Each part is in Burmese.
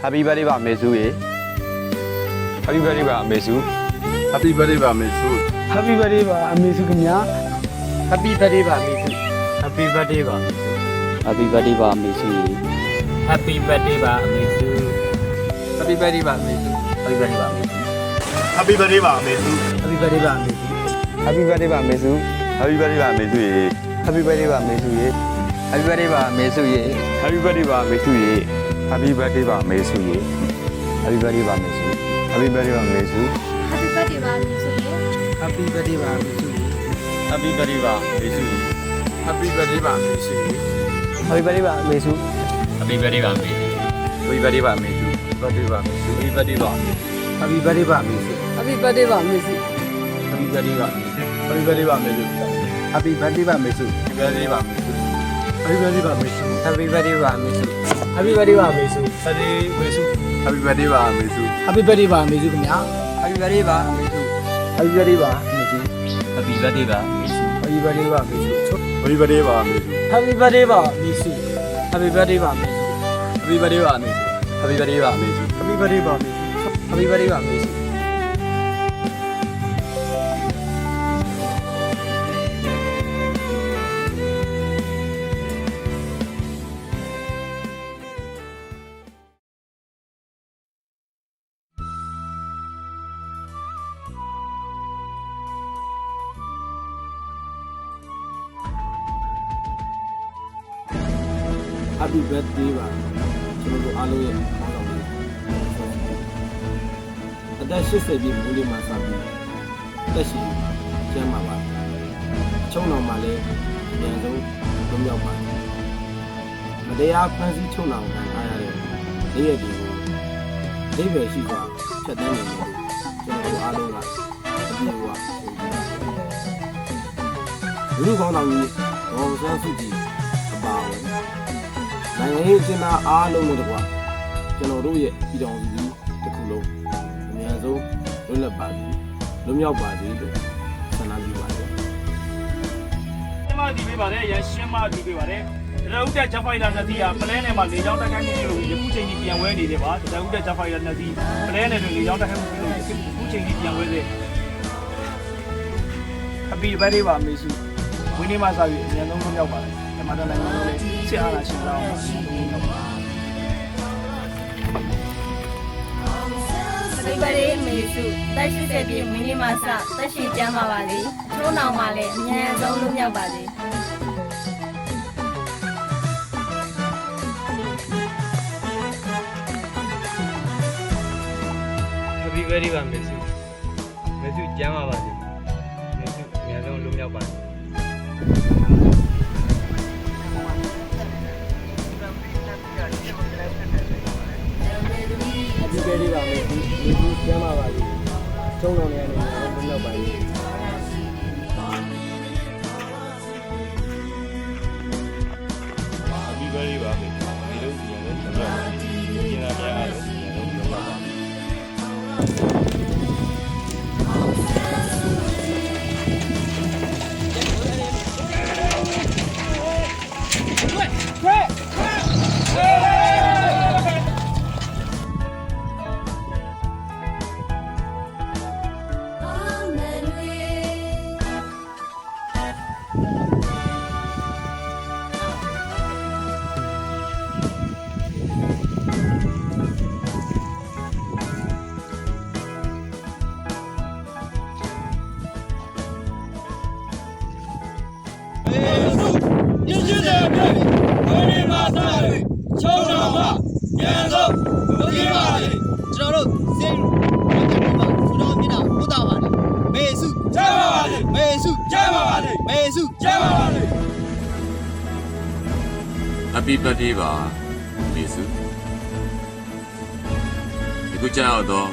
Happy birthday ပါမေစုရေ Happy birthday ပါမေစု Happy birthday ပါမေစု Happy birthday ပါအမေစုခင်ဗျာ Happy birthday ပါမေစု Happy birthday ပါ Happy birthday ပါမေစုရေ Happy birthday ပါအမေစု Happy birthday ပါအမေစု Happy birthday ပါအမေစု Happy birthday ပါမေစု Happy birthday ပါအမေစု Happy birthday ပါမေစု Happy birthday ပါမေစုရေ Happy birthday ပါမေစုရေ Happy birthday ပါမေစုရေ Happy birthday ပါမေစုရေ Happy birthday ပါမေစုရေ Happy birthday ပါမေစု Happy birthday ပါမေစု Happy birthday ပါမေစုရေ Happy birthday ပါအမေစု Happy birthday ပါမေစုရေ Happy birthday ပါမေစု Happy birthday ပါအမေစု Happy birthday ပါအမေစု Happy birthday ပါမေစု Birthday ပါမေစု Happy birthday ပါ Happy birthday ပါအမေစု Happy birthday ပါမေစု Happy birthday ပါ Happy birthday ပါမေစု Happy birthday ပါအမေစု Happy birthday ပါမေစု Happy birthday ပါအမေစု Happy birthday ပါမေစု Happy birthday ပါအမေစု Happy birthday ပါမေစု Happy birthday ပါအမေစုခင်ဗျာ Happy birthday ပါမေစု Happy birthday ပါအမေစု Happy birthday ပါအမေစု Happy birthday ပါအမေစု Happy birthday ပါမေစု Happy birthday ပါအမေစု Happy birthday ပါအမေစု Happy birthday ပါမေစု Happy birthday ပါမေစု Happy birthday ပါအမေစု Happy birthday ပါအမေစု Happy birthday ပါကျွန်တော်တို့အားလုံးရဲ့ပေါင်းဆောင်ပါအသက်80ပြည့်မိုးလေးမှာစပြီးတက်ရှိကျမ်းပါပါချုံတော်မှာလည်းအများဆုံးလွတ်မြောက်ပါတယ်မတရားဖန်ဆီးချုံတော်ခံထားရတဲ့နေ့ရက်တွေကိုဒိဗယ်ရှိစွာဖြတ်တန်းနေလို့ကျွန်တော်တို့အားလုံးကအပြည့်အဝလူကောင်းတော်ကြီးဘောင်ဆန်းစုကြည်အပါဝင်နိုင်ငံရေးအကျဉ်းသားအားလုံးနဲ့တကွာကျွန်တော်တို့ရဲ့ပြည်တော်စုကြီးတစ်ခုလုံးအများဆုံးလွတ်လပ်ပါစေလွတ်မြောက်ပါစေလို့ဆန္ဒပြုပါတယ် ရှင်းမတည်ပေးပါတယ်ရရှင်းမတည်ပေးပါတယ်တရဥတက်ဂျက်ဖိုက်တာနှစ်စီးဟာပလဲနယ်မှာလေကြောင်းတိုက်ခိုက်မှုပြုလို့ယခုချိန်ကြီးပြန်ဝဲနေတယ်ပါတရဥတက်ဂျက်ဖိုက်တာနှစ်စီးပလဲနယ်တွင်လေကြောင်းတိုက်ခိုက်မှုပြုလို့ယခုချိန်ကြီးပြန်ဝဲနေ Happy birthday ပါမေစုဝင်းနေမှာစားပြီးအများဆုံးလွတ်မြောက်ပါတယ်ဒီမှာတော့နိုင်ငံတော်လေးစစ်အာဏာရှင်ကြောင်းပါ Happy birthday မေစုတက်ရှိတဲ့ပြည့်မင်းလေးမစတက်ရှိကျမ်းပါပါလေချိုးနောင်ပါလေအမြန်ဆုံးလွတ်မြောက်ပါစေ Happy birthday ပါမေစုမေစုကျမ်းပါပါစေမေစုအများဆုံးလွတ်မြောက်ပါစေ Happy birthday ပါမေစုမေစုကျမ်းပါပါစေချုံတော်နေရာနေလွတ်မြောက်ပါစေ Happy birthday ပါမေစုဒီလိုပြန်လို့ကျွန်တော်ကျင်းလာကြရအောင်ကျွန်တော်ပြောပါမယ် ကျွန်တော်တို့စင်ကျွန်တော်မျက်နှာပို့တာပါတယ်မေစုကျမ်းပါပါလေမေစုကျမ်းပါပါလေမေစုကျမ်းပါပါလေ Happy birthday ပါမေစုဒီကကြောက်တော့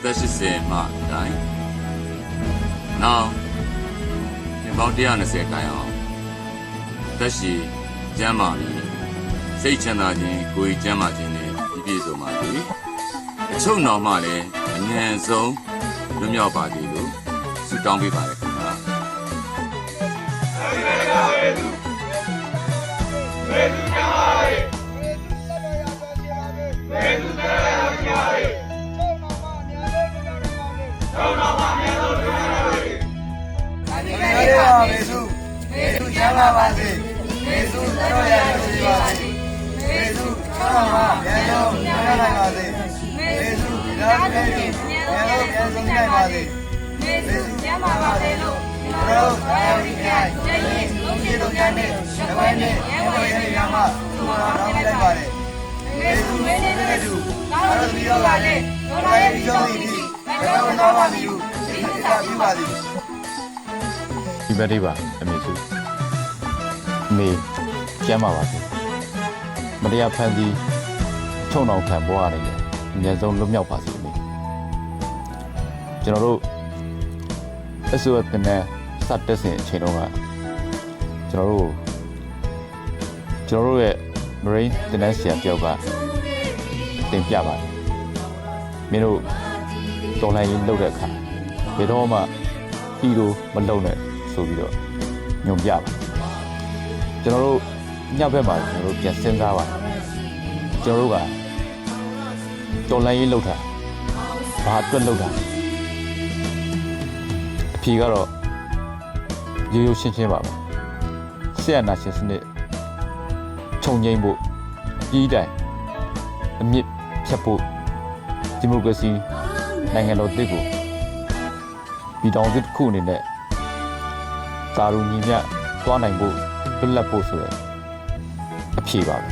သက်80မှတိုင်းနောက်ဒီပေါင်း120ကိုင်းအောင်သက်ရှိကျမ်းမာပြီးစိတ်ချမ်းသာခြင်းကိုယ်ကျမ်းမာခြင်းနဲ့ပြည့်စုံပါစေအချုပ်တော်မှလည်းအငြင်းဆုံးလွတ်မြောက်ပါစေလို့ဆုတောင်းပေးပါတယ်ခင်ဗျာ မေစု မာပါစေမေစုတော်ရရှိပါစေမေစုချမ်းသာပြန်လို့ပြန်နိုင်ပါစေမေစုဒါနဲ့ပြန်လို့ပြန်ဆုံးနိုင်ပါစေမေစုကျမ်းပါပါစေလို့တို့အားရကြကျင့်ရင်လုံးရှိလုံးကြတဲ့ဓမ္မနဲ့ရဲဝဲရမှာသူတော်တော်လိုက်ပါတယ်မေစုမေစုကားလို့ပြီးတော့ပါလေတို့လည်းပြီးတော့ပြီဘယ်တော့မှမပြီးဘူးဒီသာပြပါသည် ဒီဘက်လေးပါအမေစုအမေကျမ်းပါပါစေမတရားဖန်ပြီးချုံအောင်ခံပေါ်ရတယ်အမြဲဆုံးလွတ်မြောက်ပါစေအမေကျွန်တော်တို့အစိုးရတင်တဲ့စတက်စဉ်အချိန်တုန်းကကျွန်တော်တို့ရဲ့ Marine တင်တဲ့ဆရာတယောက်ကတင်ပြပါတယ်မင်းတို့တော်လိုင်းရေးလုပ်တဲ့အခါဘယ်တော့မှဟီရိုမလုပ်နဲ့ဆိုပြီးတော့ညွှန်ပြပါကျွန်တော်တို့ညဘက်မှာကျွန်တော်တို့ပြန်စဉ်းစားပါကျွန်တော်တို့ကတော်လိုင်းရေးလုပ်တာဘာအတွက်လုပ်တာအဖြေကတော့ရိုးရိုးရှင်းရှင်းပါပဲဆရာနာရှင်စနစ်ခြုံငိမ့်ဖို့ပြီးတိုင်အမြင့်ဖြတ်ဖို့ဒီမိုကရေစီနိုင်ငံတော်တစ်ကိုပြည်ထောင်စုတစ်ခုအနေနဲ့သာရူညီမျှသွားနိုင်ဖို့လွတ်လပ်ဖို့ဆိုတဲ့အဖြေပါပဲ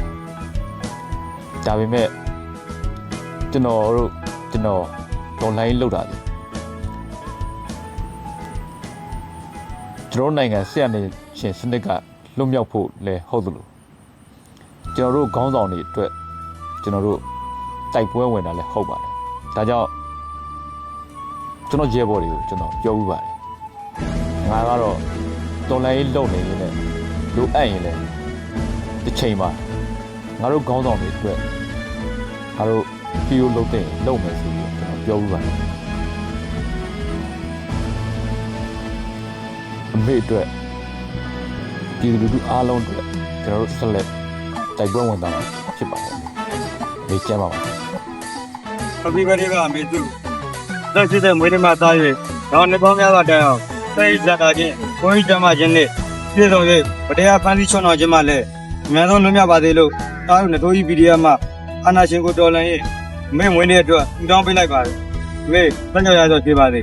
ဒါပေမဲ့ကျွန်တော်တော်လိုင်းလောက်တာလေကျွန်တော်နိုင်ငံဆရာနေရှင်စနစ်ကလွတ်မြောက်ဖို့လဲဟုတ်သလိုကျွန်တော်တို့ခေါင်းဆောင်တွေအတွက်ကျွန်တော်တို့တိုက်ပွဲဝင်တာလဲဟုတ်ပါတယ်ဒါကြောင့်ကျွန်တော်ရဲဘော်တွေကိုကျွန်တော်ပြောဥပါတယ်ငါကတော့တော်လိုင်းလုံနေရင်လည်းလိုအပ်ရင်လည်းတစ်ချိန်မှာငါတို့ခေါင်းဆောင်တွေအတွက်ငါတို့ဖီယိုလုပ်တဲ့လုပ်မယ်ဆိုပြီးကျွန်တော်ပြောဥပါတယ်အမေအတွက်ဒီလူတို့အားလုံးအတွက်ကျွန်တော်တို့ဆက်လက်တိုက်ပွဲဝင်တာဖြစ်ပါတယ်ဒီကျမ်းပါပါ Happy birthday ပါမေစုတက်ရှိတဲ့မွေးနေ့မှာသား၍တော့နှစ်ပေါင်းများစွာတိုင်အောင်စိတ်လက်တာချင်းကိုယ်ကျမ်းမာခြင်းနဲ့ပြည့်စုံ၍ဗတရားဖန်တီးချွန်တော်ခြင်းမှလည်းအများဆုံးလွတ်မြောက်ပါစေလို့တားရုံတို့ဤဗီဒီယိုမှာအာနာရှင်ကိုတော်လန်၍မေမွေးနေ့အတွက်ပူတောင်းပေးလိုက်ပါတယ်မေတက်ကြရတော့ပြေးပါစေ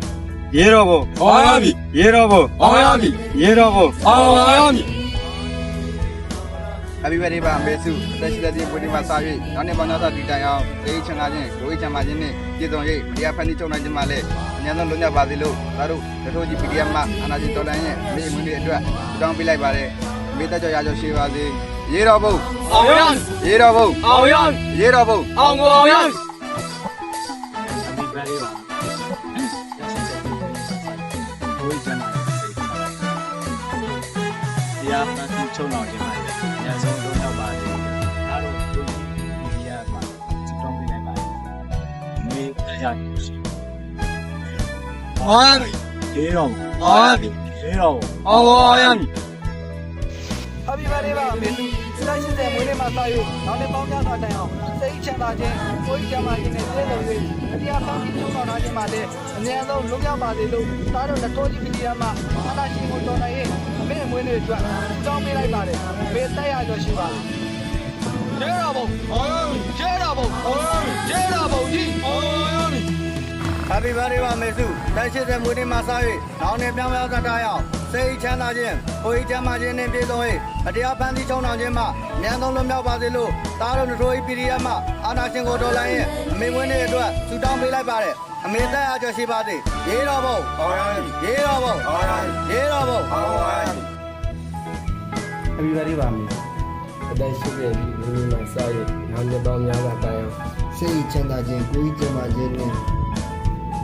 ရေတော်ဘုံအောင်ရပြီရေတော်ဘုံအောင်ရပြီရေတော်ဘုံအောင်ရပြီ Happy birthday ပါမေစုတက်ရှိတဲ့ဒီပွဲဒီမှာစား၍နောက်နေ့ပေါင်းများစွာတည်တိုင်အောင်ဒေးချင်လာခြင်းရိုးချမ်းပါခြင်းနဲ့ပြည့်စုံ၍တရားဖန်တီးချုပ်နိုင်ခြင်းမှလည်းအများဆုံးလွတ်မြောက်ပါစေလို့ဒါတို့တထိုးကြီး PDF မှာအာနာရှင်တော်လိုင်းရဲ့မိမွေးနေ့အတွက်တောင်းပေးလိုက်ပါတယ်မေတ္တာကြောင့်ရကြရှိပါစေရေတော်ဘုံအောင်ရရေတော်ဘုံအောင်ရရေတော်ဘုံအောင်ရ Happy birthday ပါဘိုးကျမ်းပါတရားဖန်တီးချုပ်နိုင်ခြင်းမှလည်းအများဆုံးလွတ်မြောက်ပါစေဒါတို့တို့ဒီရမှာစတောင်းပေးလိုက်ပါတယ်မေတရားရှိအောင်ရေတော်အောင်ရေတော်အောင်ရ Happy birthday ပါမေစုတက်ရှိတဲ့မွေးနေ့မှာစား၍နောက်နေ့ပေါင်းများစွာတိုင်အောင်စိတ်ချမ်းသာခြင်းကိုယ်ချမ်းသာခြင်းနဲ့ပြည့်စုံ၍တရားဖန်တီးချုပ်နိုင်ခြင်းမှလည်းအများဆုံးလွတ်မြောက်ပါစေလို့ဒါတို့တထိုးကြီး PDF မှာအာနာရှင်ကိုတော်နိုင်၍အမေမွေးနေ့အတွက်တောင်းပေးလိုက်ပါတယ်မေတ္တာရကြောရှိပါစေကျေတော်ဘုံကျေတော်ဘုံကျေတော်ဘုံကြီး Happy birthday ပါမေစုတိုက်ရှိတဲ့မွေးနေ့မှာစား၍နောက်နေ့ပြောင်းပြောင်းသက်သာရအောင်စိတ်ချမ်းသာခြင်းကိုယ်ချမ်းသာခြင်းနဲ့ပြည့်စုံ၍အတရားဖန်တီးချုံအောင်ခြင်းမှဉာဏ်သုံးလွတ်မြောက်ပါစေလို့တားတော်တို့ဤ PDF မှာအာနာရှင်ကိုတော်လိုင်းရဲ့အမေမွေးနေ့အတွက်ဆုတောင်းပေးလိုက်ပါတယ်အမေသက်ရကြောရှိပါစေရေတော်ဘုံရေတော်ဘုံရေတော်ဘုံ Happy birthday ပါမေအသက်ရှိတဲ့ဒီလူမျိုးမှာစားရနောက်နှစ်ပေါင်းများစွာတိုင်အောင်စိတ်ချမ်းသာခြင်းကိုယ်ကျမ်းမာခြင်းနဲ့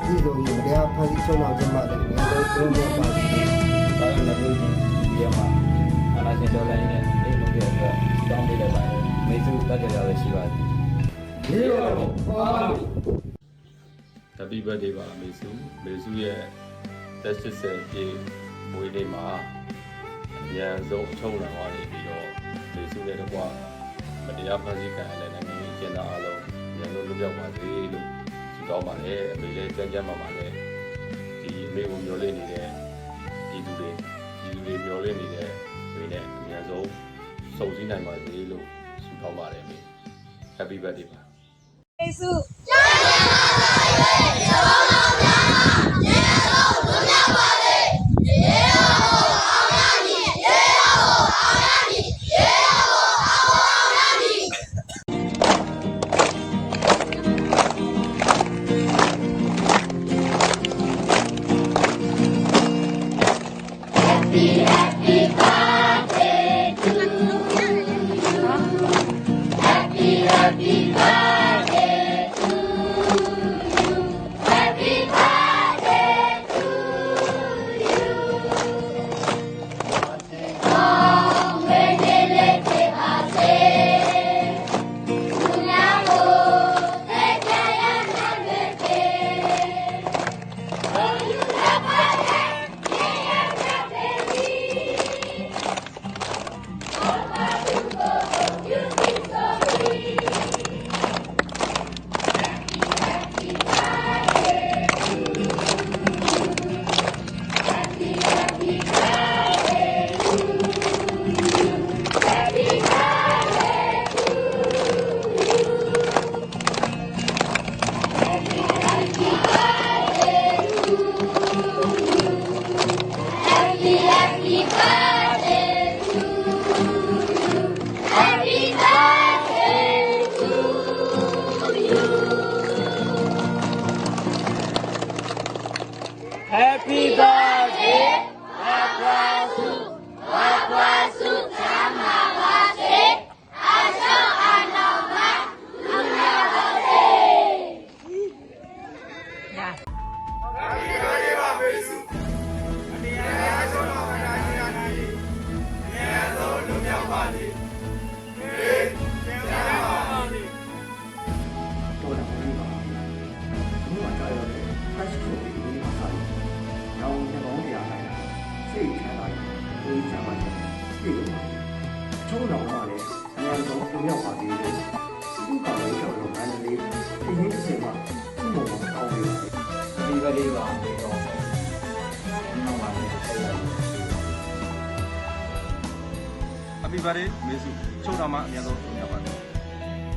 ဒီလိုမျိုးတရားဖန်တီးချုပ်နိုင်ခြင်းမှလည်းငါတို့ပြုလုပ်ပါစေ။ဒါကြောင့်လည်းဒီဒီမှာအာနာရှင်တော်လိုင်းနဲ့အိမ်လုံးတွေအတွက်တောင်းပေးလိုက်ပါတယ်။မေစုတက်ကြရရှိပါသည်။ဒီလိုပါ Happy birthday ပါမေစုရဲ့တက်80ပြည့်မွေးနေ့မှာအများဆုံးချုံလာသွားနေပြီးတော့မေစုရဲ့တော့မတရားဖန်ဆီးခံရတဲ့နိုင်ငံရေးကျင်းသားအားလုံးအများဆုံးလွတ်မြောက်ပါစေလို့ဆုတောင်းပါတယ်အမေလည်းကြမ်းပါပါတယ်ဒီအမေကိုမျှော်လင့်နေတဲ့ဒီသူတွေမျှော်လင့်နေတဲ့တွေနဲ့ မြန်ဆုံးစုံစည်းနိုင်ပါစေလို့ဆုတောင်းပါတယ်အမေ Happy birthday ပါ ယေရှု Happy birthday Happy birthday မေစုချုပ်တော်မှာအများဆုံးညပါစေ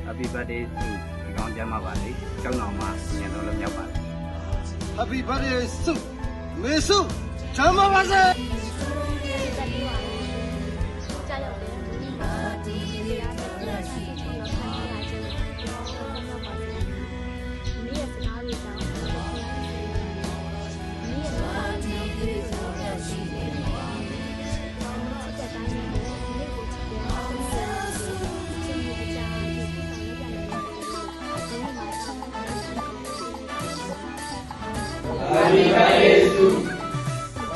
Happy birthday ဆုဒီကောင်းကျမ်းပါပါလေကျောင်းတော်မှာအမြန်ဆုံးလည်းမြောက်ပါလေ Happy birthday ဆုမေစုချမ်းသာပါစေ Happy birthday to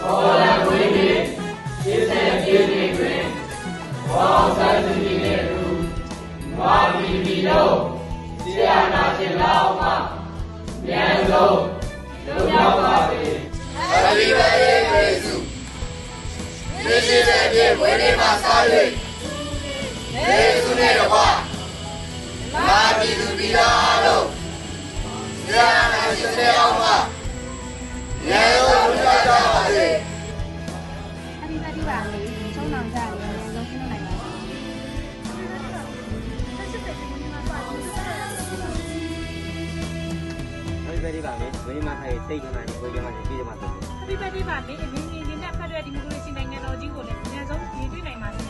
all the women, kids and children, all the children who want to be known. They are not allowed. Yes, no, no, Happy birthday to this is a day when they must salute. This is the one. Happy to be known. They are not allowed. Yes, no, Happy birthday ပါလေချုံနောင်ကြရရင်လုံးလုံးနိုင်ပါစေHappy birthday ပါလေဝင်းမထားရဲ့စိတ်ကမှကိုယ်ကမှကြည့်ကြမှာဆို Happy birthday ပါလေအမြင့်မြင့်လေးနဲ့ဖက်ဒရယ်ဒီမိုကရေစီနိုင်ငံတော်ကြီးကိုလည်းအများဆုံးရည်တွေ့နိုင်ပါစေ။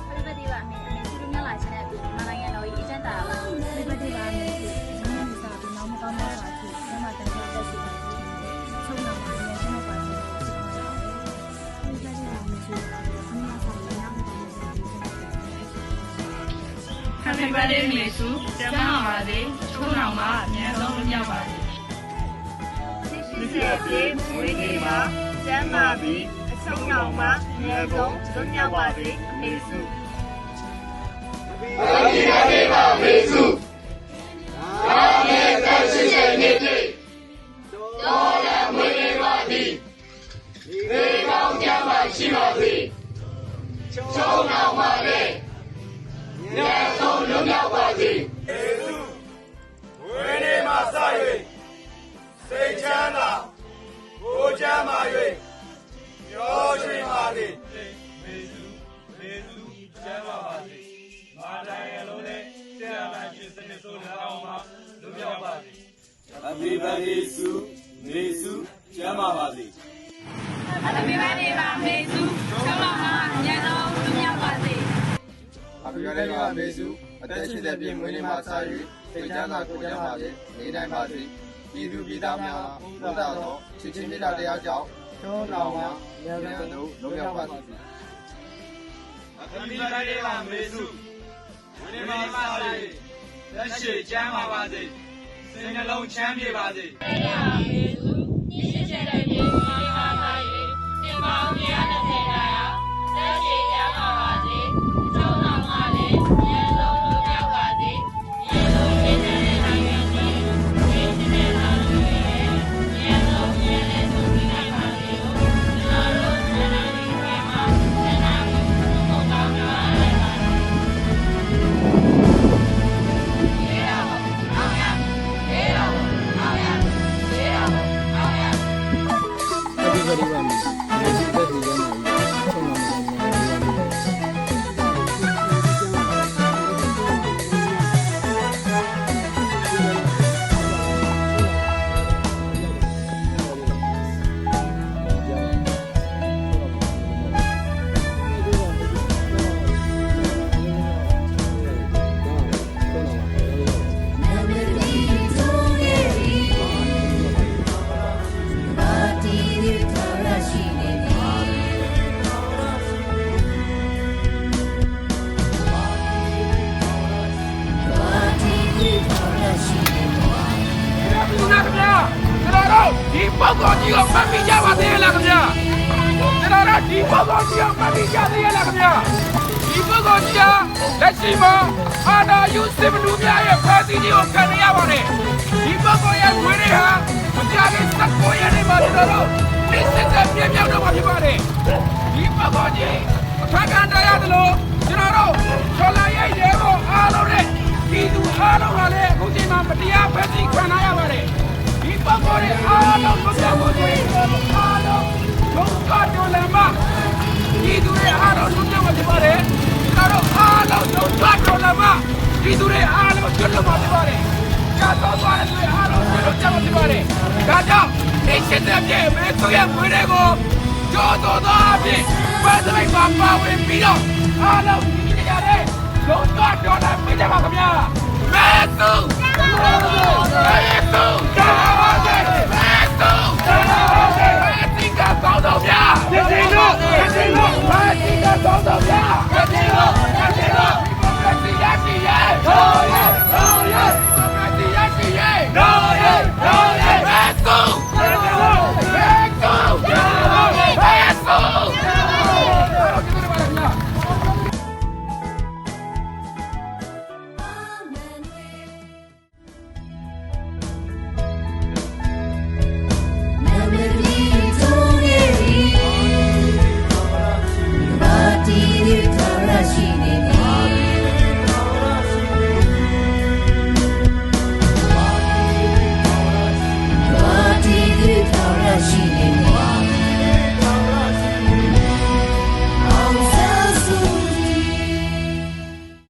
Happy birthday ပါမေသူတို့များလာခြင်းနဲ့မြန်မာနိုင်ငံတော်ကြီးအကျဉ်းတာပါ Happy birthday ပါမေကျွန်တော်တို့စာပြီးနောက်မကောင်းတော့ပါဘူးကျွန်မတန်ဖိုးတက်စီပါချုံနောင်ပါလေကျွန်တော်ပါစေ Happy birthday ပါမေသူမြန်မာစာလည်းနောက်မကောင်းတော့ပါဘူး Happy birthday မေစုကျမ်းမာပါစေချုံနောင်ပါအများဆုံးမြောက်ပါစေဒီပြည့်မွေးနေ့မှာကျမ်းမာပြီးအဆုံးအောင်မှာအများဆုံးလွတ်မြောက်ပါစေအမေစု Happy birthday ပါမေစုဒါနဲ့သက်ရှိတဲ့နေ့လေးတော်လည်းမွေးနေ့ပါသည်ဒီကောင်းကြပါရှိပါစေချုံအောင်ပါလေညဆုံးလွတ်မြောက်ပါစေယေစုဝိနေမှာစ၍စိတ်ချမ်းသာကိုယ်ချမ်းသာ၍ပြောရွှင်ပါသည်မေစု မြောက်ပါစေ Happy birthday စုမေစုကျမ်းပါပါစေ Happy birthday ပါမေစုကျောင်းတော်မှာအញ្ញံဆုံးလူမြောက်ပါစေ Happy birthday ပါမေစုအသက်ရှိတဲ့ပြင်မွေးနေ့မှာစ၍စိတ်ချမ်းသာကိုယ်ချမ်းသာစေနေတိုင်းပါစေပြည်သူပြည်သားများဘုရားတော်ချစ်ချင်းမေတ္တာတရားကြောင့်ကျောင်းတော်မှာဉာဏ်ဉာဏ်တို့လုံရောက်ပါစေ Happy birthday ပါမေစုဝင်းနေမှာစ၍လက်ရှိကျမ်းပါပါစေစိတ်နှလုံးချမ်းမြေပါစေ မေစုဒီရှိတဲ့ပြေမာမာပါရေတင်ပေါင်း120ရာလက်ရှိကျမ်းပါပါစေကျောင်းတော်မှာလည်းဉာဏ်ဆုံးလူမြောက်ပါစေဉာဏ်ဆုံးရှင်းတဲ့နိုင်ငံကြီးရှင်းတဲ့နိုင်ငံကြီးဉာဏ်ဆုံးဉာဏ်နဲ့ဆုံးပြီးနိုင်ပါစေလို့ကျွန်တော်တို့ဉာဏ်နဲ့ဒီမှာဉာဏ်နဲ့ဘုံကောင်းကြပါလေပါရေတော်အောင်ရရေတော်အောင်ရရေတော်အောင်ရ Happy birthday ပါမေစုဒီဘက်ဒီကျမ်းမှာချုံတော်မှာဒီပုဂ္ဂိုလ်ကြီးကိုမှတ်မိကြပါသေးလားခင်ဗျာကျွန်တော်တို့ဒီပုဂ္ဂိုလ်ကြီးကိုမှတ်မိကြသေးလားခင်ဗျာဒီပုဂ္ဂိုလ်ကြီးကလက်ရှိမှာအာနာယုစစ်ဘလူများရဲ့ဖန်တီးကြီးကိုခံရပါတယ်ဒီပုဂ္ဂိုလ်ရဲ့ဝိရိယဟာမကြခင်19ရက်နေ့မှာကျွန်တော်တို့ဒီစစ်တပ်ပြင်းပြောင်းတော့မှာဖြစ်ပါတယ်ဒီပုဂ္ဂိုလ်ကြီးအခါခံတရားသလိုကျွန်တော်တို့ချော်လာရဲ့ရဲဘော်အားလုံးနဲ့ဒီသူအားလုံးကလည်းအခုချိန်မှာမတရားဖန်တီးခံရပါတယ်ဒီပုဂ္ဂိုလ်ရဲ့အားလုံးကိုပြောင်းဖို့တွေအားလုံးဘုံကတော့လည်းမဒီသူရဲ့အားလုံးကိုပြောင်းဖို့ဖြစ်ပါတယ်ကျွန်တော်တို့အားလုံးဘုံကတော့လည်းမဒီသူရဲ့အားလုံးကိုပြောင်းဖို့ဖြစ်ပါတယ်ကြာတော့သွားတဲ့သူရဲ့အားလုံးကိုပြောင်းဖို့ဖြစ်ပါတယ်ဒါကြောင့်ဒီစစ်တပ်ရဲ့မဲသူရဲ့ငွေတွေကိုကြောတော်သောအဖြစ်ပတ်သက်မှာပါဝင်ပြီးတော့အားလုံးဒီကြတဲ့ဘုံကတော့လည်းမကြပါခင်ဗျာမဲသူ